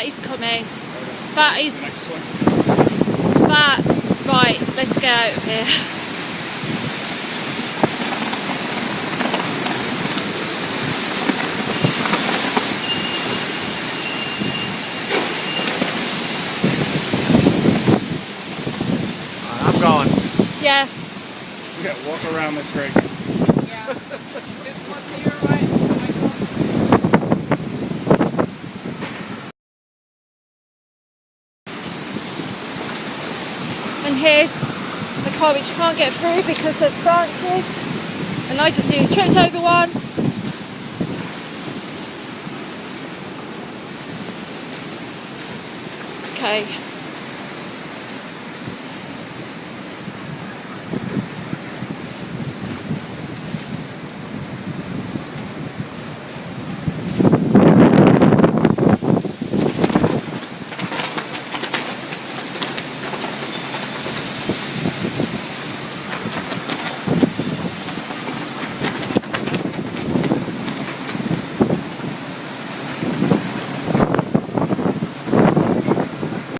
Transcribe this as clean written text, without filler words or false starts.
That is coming. That is... Next one. That... Right, let's get out of here. I'm going. Yeah. We gotta walk around the tree. Yeah. Just one to your right. And here's the car which can't get through because of branches. And I just nearly tripped over one. Okay.